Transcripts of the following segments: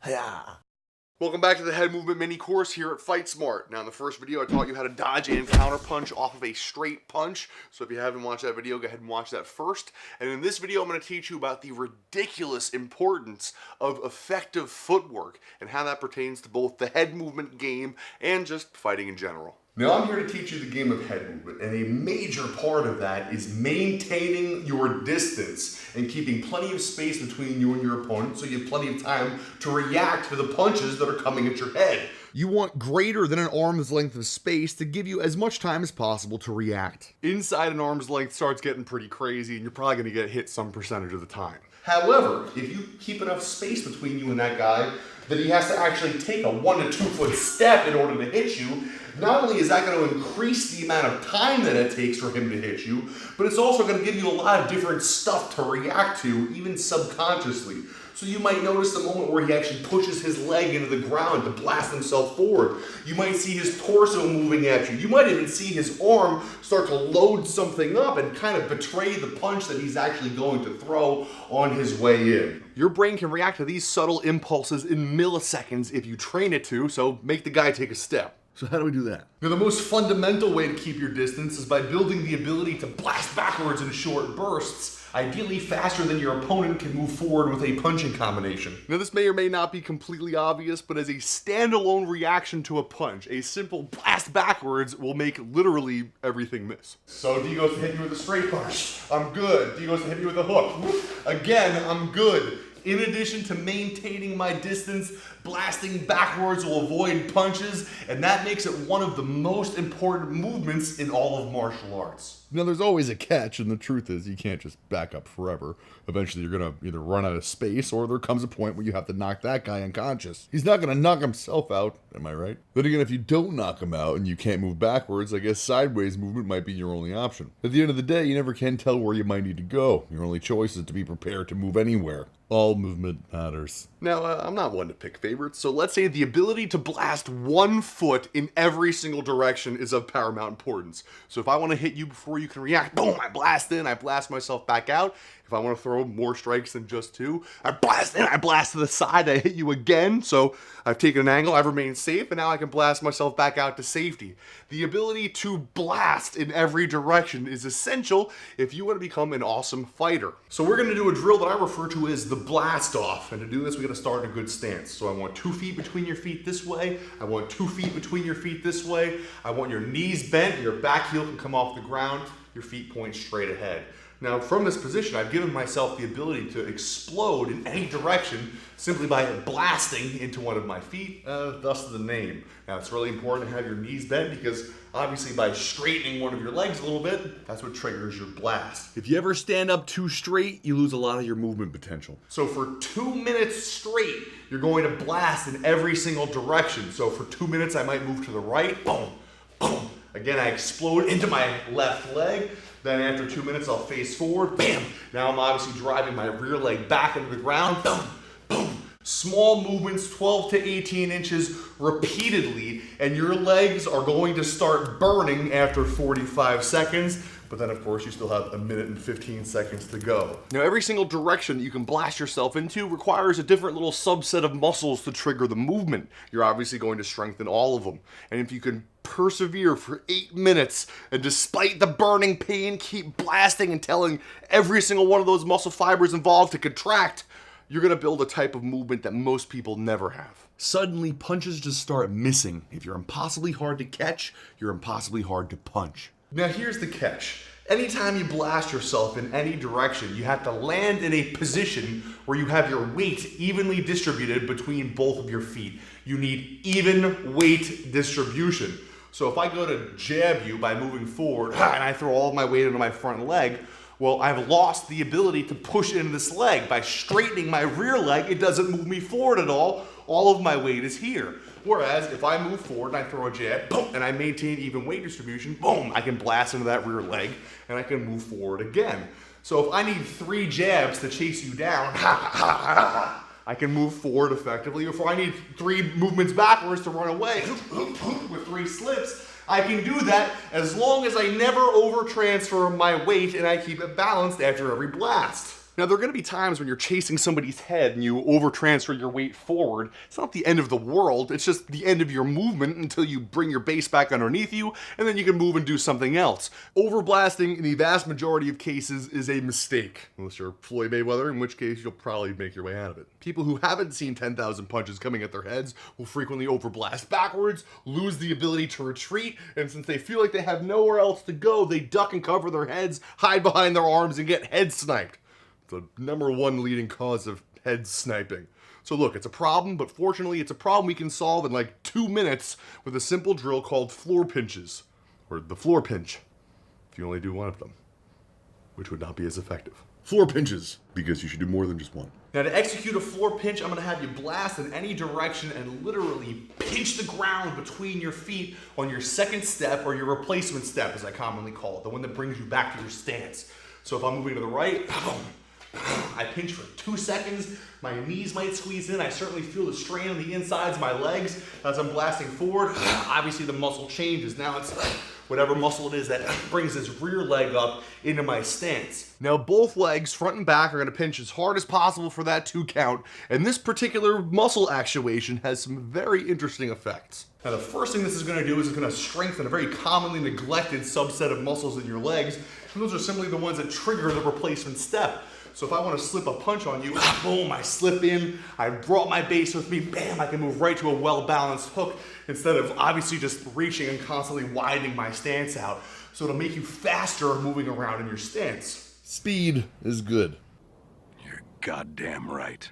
Yeah. Welcome back to the head movement mini course here at Fight Smart. Now in the first video I taught you how to dodge and counter punch off of a straight punch. So if you haven't watched that video, go ahead and watch that first. And in this video I'm going to teach you about the ridiculous importance of effective footwork and how that pertains to both the head movement game and just fighting in general. Now I'm here to teach you the game of head movement, and a major part of that is maintaining your distance and keeping plenty of space between you and your opponent so you have plenty of time to react to the punches that are coming at your head. You want greater than an arm's length of space to give you as much time as possible to react. Inside an arm's length starts getting pretty crazy and you're probably going to get hit some percentage of the time. However, if you keep enough space between you and that guy that he has to actually take a 1 to 2 foot step in order to hit you, not only is that going to increase the amount of time that it takes for him to hit you, but it's also going to give you a lot of different stuff to react to, even subconsciously. So you might notice the moment where he actually pushes his leg into the ground to blast himself forward. You might see his torso moving at you. You might even see his arm start to load something up and kind of betray the punch that he's actually going to throw on his way in. Your brain can react to these subtle impulses in milliseconds if you train it to, so make the guy take a step. So how do we do that? Now the most fundamental way to keep your distance is by building the ability to blast backwards in short bursts, ideally faster than your opponent can move forward with a punching combination. Now this may or may not be completely obvious, but as a standalone reaction to a punch, a simple blast backwards will make literally everything miss. So D goes to hit you with a straight punch. I'm good. D goes to hit you with a hook. Again, I'm good. In addition to maintaining my distance, blasting backwards will avoid punches, and that makes it one of the most important movements in all of martial arts. Now there's always a catch, and the truth is you can't just back up forever. Eventually you're going to either run out of space, or there comes a point where you have to knock that guy unconscious. He's not going to knock himself out, am I right? Then again, if you don't knock him out and you can't move backwards, I guess sideways movement might be your only option. At the end of the day, you never can tell where you might need to go. Your only choice is to be prepared to move anywhere. All movement matters. Now, I'm not one to pick favorites, so let's say the ability to blast 1 foot in every single direction is of paramount importance. So if I want to hit you before you can react, boom, I blast in, I blast myself back out. If I want to throw more strikes than just 2, I blast in, I blast to the side, I hit you again. So I've taken an angle, I've remained safe, and now I can blast myself back out to safety. The ability to blast in every direction is essential if you want to become an awesome fighter. So we're going to do a drill that I refer to as the blast off. And to do this, we got to start in a good stance. So I want 2 feet between your feet this way. I want 2 feet between your feet this way. I want your knees bent, your back heel can come off the ground, your feet point straight ahead. Now from this position, I've given myself the ability to explode in any direction simply by blasting into one of my feet, thus the name. Now it's really important to have your knees bent because obviously by straightening one of your legs a little bit, that's what triggers your blast. If you ever stand up too straight, you lose a lot of your movement potential. So for 2 minutes straight, you're going to blast in every single direction. So for 2 minutes, I might move to the right, boom, boom. Again, I explode into my left leg. Then after 2 minutes, I'll face forward, bam. Now I'm obviously driving my rear leg back into the ground, boom, boom. Small movements, 12 to 18 inches repeatedly, and your legs are going to start burning after 45 seconds. But then of course you still have 1 minute and 15 seconds to go. Now every single direction that you can blast yourself into requires a different little subset of muscles to trigger the movement. You're obviously going to strengthen all of them. And if you can persevere for 8 minutes and despite the burning pain keep blasting and telling every single one of those muscle fibers involved to contract, you're gonna build a type of movement that most people never have. Suddenly punches just start missing. If you're impossibly hard to catch, you're impossibly hard to punch. Now here's the catch. Anytime you blast yourself in any direction, you have to land in a position where you have your weight evenly distributed between both of your feet. You need even weight distribution. So if I go to jab you by moving forward and I throw all of my weight into my front leg, well, I've lost the ability to push into this leg. By straightening my rear leg, it doesn't move me forward at all. All of my weight is here. Whereas if I move forward and I throw a jab, boom, and I maintain even weight distribution, boom, I can blast into that rear leg and I can move forward again. So if I need 3 jabs to chase you down, I can move forward effectively. If I need 3 movements backwards to run away with 3 slips, I can do that as long as I never over transfer my weight and I keep it balanced after every blast. Now, there are going to be times when you're chasing somebody's head and you over-transfer your weight forward. It's not the end of the world, it's just the end of your movement until you bring your base back underneath you, and then you can move and do something else. Overblasting, in the vast majority of cases, is a mistake. Unless you're Floyd Mayweather, in which case you'll probably make your way out of it. People who haven't seen 10,000 punches coming at their heads will frequently overblast backwards, lose the ability to retreat, and since they feel like they have nowhere else to go, they duck and cover their heads, hide behind their arms, and get head sniped. The #1 leading cause of head sniping. So look, it's a problem, but fortunately it's a problem we can solve in like 2 minutes with a simple drill called floor pinches, or the floor pinch, if you only do one of them, which would not be as effective. Floor pinches, because you should do more than just one. Now to execute a floor pinch, I'm gonna have you blast in any direction and literally pinch the ground between your feet on your second step, or your replacement step as I commonly call it, the one that brings you back to your stance. So if I'm moving to the right, I pinch for 2 seconds, my knees might squeeze in, I certainly feel the strain on the insides of my legs as I'm blasting forward. Obviously the muscle changes, now it's whatever muscle it is that brings this rear leg up into my stance. Now both legs, front and back, are gonna pinch as hard as possible for that 2 count, and this particular muscle actuation has some very interesting effects. Now the first thing this is gonna do is it's gonna strengthen a very commonly neglected subset of muscles in your legs, and those are simply the ones that trigger the replacement step. So if I want to slip a punch on you, boom, I slip in, I brought my base with me, bam, I can move right to a well-balanced hook instead of obviously just reaching and constantly widening my stance out. So it'll make you faster moving around in your stance. Speed is good. You're goddamn right.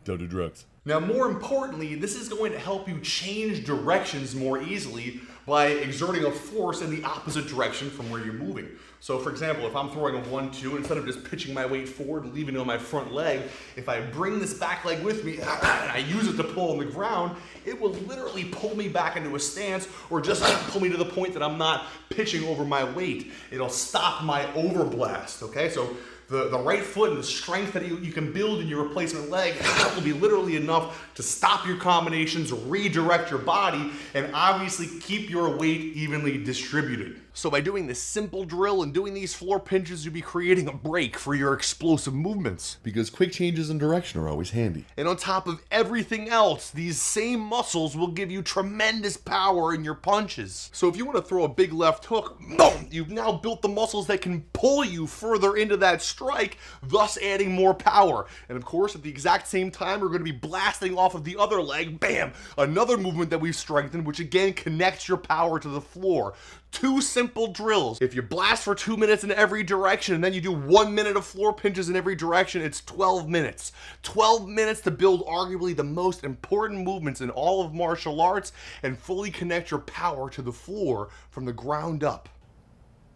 Don't do drugs. Now, more importantly, this is going to help you change directions more easily by exerting a force in the opposite direction from where you're moving. So for example, if I'm throwing a 1-2, instead of just pitching my weight forward and leaving it on my front leg, if I bring this back leg with me and I use it to pull on the ground, it will literally pull me back into a stance, or just pull me to the point that I'm not pitching over my weight. It'll stop my overblast, okay? So the right foot and the strength that you can build in your replacement leg will be literally enough to stop your combinations, redirect your body, and obviously keep your weight evenly distributed. So by doing this simple drill and doing these floor pinches, you'll be creating a break for your explosive movements, because quick changes in direction are always handy. And on top of everything else, these same muscles will give you tremendous power in your punches. So if you want to throw a big left hook, boom, you've now built the muscles that can pull you further into that strike, thus adding more power. And of course, at the exact same time, we're going to be blasting off of the other leg, bam, another movement that we've strengthened, which again connects your power to the floor. 2 simple drills. If you blast for 2 minutes in every direction and then you do 1 minute of floor pinches in every direction, it's 12 minutes. 12 minutes to build arguably the most important movements in all of martial arts and fully connect your power to the floor from the ground up.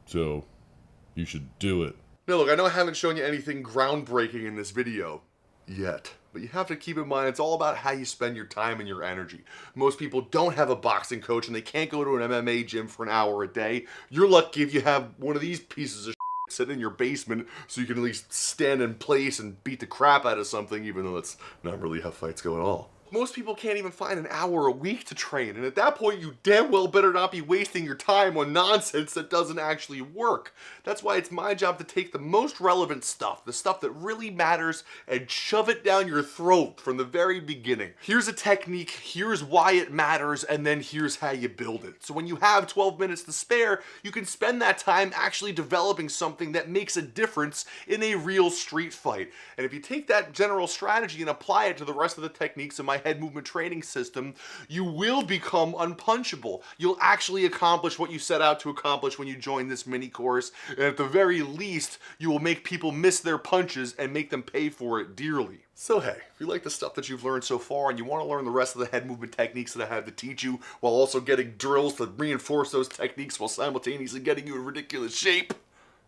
So, you should do it. Now look, I know I haven't shown you anything groundbreaking in this video yet, but you have to keep in mind it's all about how you spend your time and your energy. Most people don't have a boxing coach and they can't go to an MMA gym for an hour a day. You're lucky if you have one of these pieces of shit sitting in your basement so you can at least stand in place and beat the crap out of something, even though that's not really how fights go at all. Most people can't even find an hour a week to train, and at that point you damn well better not be wasting your time on nonsense that doesn't actually work. That's why it's my job to take the most relevant stuff, the stuff that really matters, and shove it down your throat from the very beginning. Here's a technique, here's why it matters, and then here's how you build it. So when you have 12 minutes to spare, you can spend that time actually developing something that makes a difference in a real street fight. And if you take that general strategy and apply it to the rest of the techniques in my head movement training system, you will become unpunchable. You'll actually accomplish what you set out to accomplish when you join this mini course, and at the very least, you will make people miss their punches and make them pay for it dearly. So hey, if you like the stuff that you've learned so far and you want to learn the rest of the head movement techniques that I have to teach you, while also getting drills to reinforce those techniques while simultaneously getting you in ridiculous shape,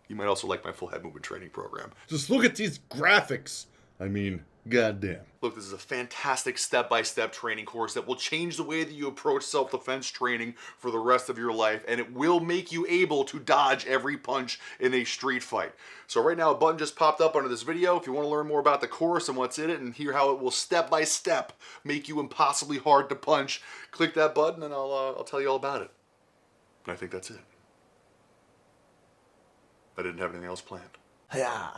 you might also like my full head movement training program. Just look at these graphics. I mean, goddamn. Look, this is a fantastic step-by-step training course that will change the way that you approach self-defense training for the rest of your life, and it will make you able to dodge every punch in a street fight. So right now a button just popped up under this video. If you want to learn more about the course and what's in it and hear how it will step-by-step make you impossibly hard to punch, click that button and I'll tell you all about it. And I think that's it. I didn't have anything else planned. Yeah.